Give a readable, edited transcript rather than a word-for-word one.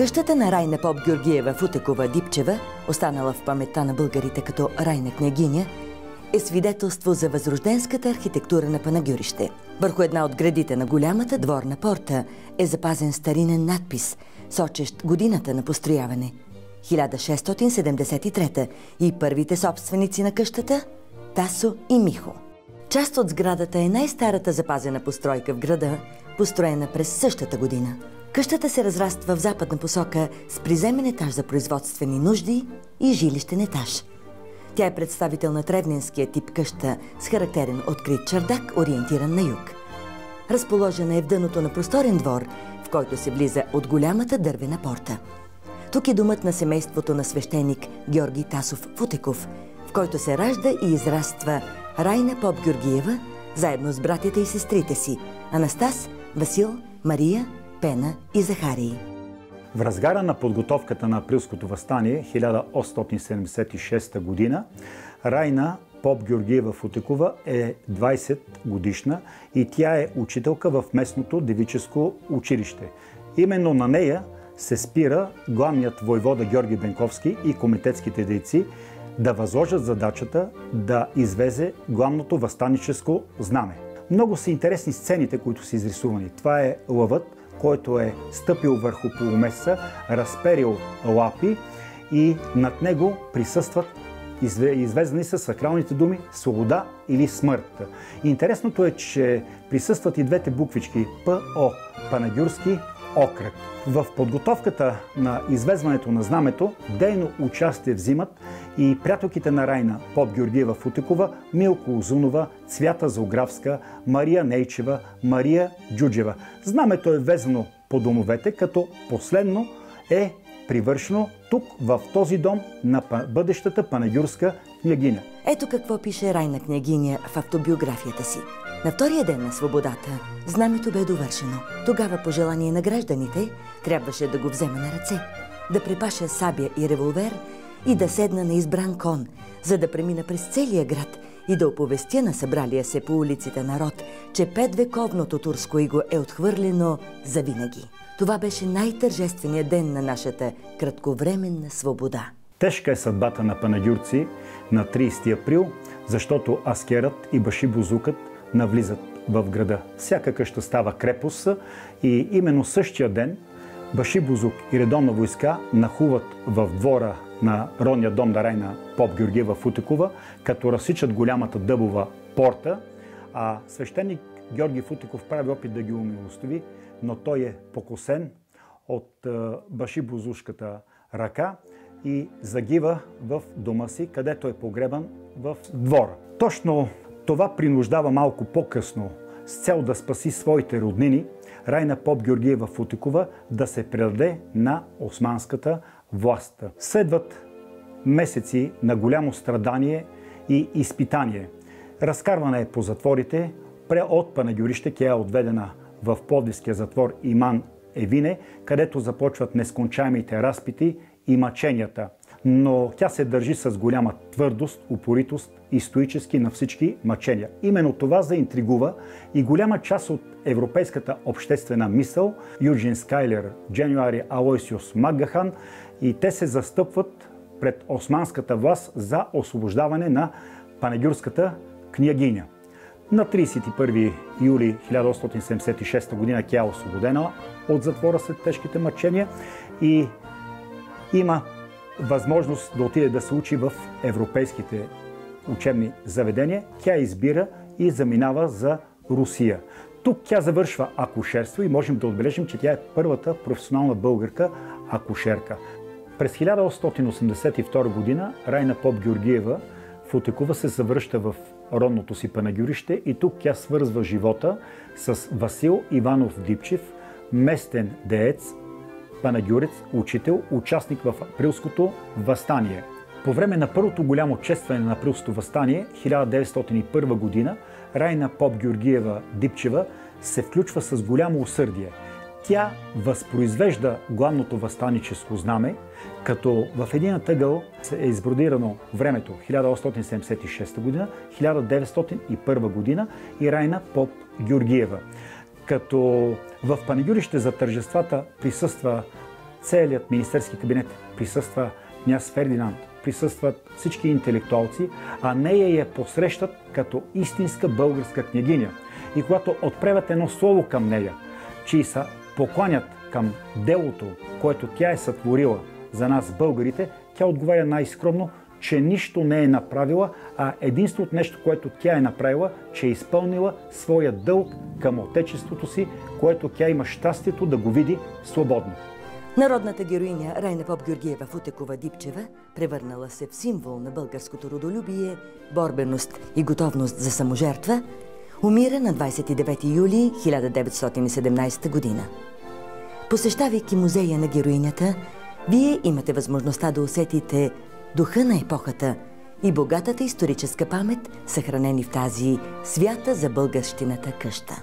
Къщата на Райна Поп-Георгиева Футекова-Дипчева, останала в паметта на българите като Райна княгиня, е свидетелство за възрожденската архитектура на Панагюрище. Върху една от гредите на голямата дворна порта е запазен старинен надпис, сочещ годината на построяване – 1673 и първите собственици на къщата – Тасо и Михо. Част от сградата е най-старата запазена постройка в града, построена през същата година. Къщата се разраства в западна посока с приземен етаж за производствени нужди и жилищен етаж. Тя е представител на тревненския тип къща с характерен открит чардак, ориентиран на юг. Разположена е в дъното на просторен двор, в който се влиза от голямата дървена порта. Тук е домът на семейството на свещеник Георги Тасов Футеков, в който се ражда и израства Райна Поп-Георгиева, заедно с братята и сестрите си Анастас, Васил, Мария, Пена и Захарий. В разгара на подготовката на Априлското въстание 1876 година Райна Поп-Георгиева Футекова е 20 годишна и тя е учителка в местното девическо училище. Именно на нея се спира главният войвода Георги Бенковски и комитетските дейци да възложат задачата да извезе главното въстаническо знаме. Много са интересни сцените, които са изрисувани. Това е лъвът, който е стъпил върху полумесеца, разперил лапи и над него присъстват известни са сакралните думи свобода или смърт. Интересното е, че присъстват и двете буквички ПО, Панагюрски окръг. В подготовката на извезването на знамето дейно участие взимат и приятелките на Райна Поп-Георгиева Футекова, Милко Озунова, Цвята Зографска, Мария Нейчева, Мария Джуджева. Знамето е везено по домовете, като последно е привършено тук, в този дом на бъдещата панагюрска княгиня. Ето какво пише Райна княгиня в автобиографията си. На втория ден на свободата знамето бе довършено. Тогава по желание на гражданите трябваше да го взема на ръце, да препаша сабя и револвер и да седна на избран кон, за да премина през целия град и да оповестя на събралия се по улиците народ, че 5-вековното турско иго е отхвърлено завинаги. Това беше най-тържественият ден на нашата кратковременна свобода. Тежка е съдбата на панагюрци на 30 април, защото аскерът и башибозукът навлизат в града. Всяка къща става крепост и именно същия ден башибозук и редовна войска нахуват в двора на родния дом на Райна Поп-Георгиева Футекова, като разсичат голямата дъбова порта, а свещеник Георги Футеков прави опит да ги умилостиви, но той е покосен от башибозушката ръка и загива в дома си, където е погребан в двора. Точно това принуждава малко по-късно, с цел да спаси своите роднини, Райна Поп-Георгиева Футекова да се предаде на османската власт. Следват месеци на голямо страдание и изпитание. Разкарвана е по затворите, от Панагюрище тя е отведена в Пловдивския затвор Иман Евине, където започват нескончаемите разпити и мъченията. Но тя се държи с голяма твърдост, упоритост и стоически на всички мъчения. Именно това заинтригува и голяма част от европейската обществена мисъл, Юджин Скайлер, Дженуари Алойсиус Магахан, и те се застъпват пред османската власт за освобождаване на панагюрската княгиня. На 31 юли 1876 година тя е освободена от затвора след тежките мъчения и има възможност да отиде да се учи в европейските учебни заведения. Тя избира и заминава за Русия. Тук тя завършва акушерство и можем да отбележим, че тя е първата професионална българка акушерка. През 1882 година Райна Поп-Георгиева Футекова се завръща в родното си Панагюрище и тук тя свързва живота с Васил Иванов Дипчев, местен деец, панагюрец, учител, участник в Априлското въстание. По време на първото голямо честване на Априлското въстание, 1901 година, Райна Поп-Георгиева Дипчева се включва с голямо усърдие. Тя възпроизвежда главното въстаническо знаме, като в един ъгъл е избродирано времето 1876 година, 1901 година и Райна Поп-Георгиева. Като в Панагюрище за тържествата присъства целият министерски кабинет, присъства княз Фердинанд, присъстват всички интелектуалци, а нея я посрещат като истинска българска княгиня. И когато отправят едно слово към нея, че се покланят към делото, което тя е сътворила за нас българите, тя отговаря най-скромно, че нищо не е направила, а единственото нещо, което тя е направила, че е изпълнила своя дълг към отечеството си, което тя има щастието да го види свободно. Народната героиня Райна Поп-Георгиева Футекова-Дипчева, превърнала се в символ на българското родолюбие, борбеност и готовност за саможертва, умира на 29 юли 1917 година. Посещавайки музея на героинята, вие имате възможността да усетите духа на епохата и богатата историческа памет, съхранени в тази свята за българщината къща.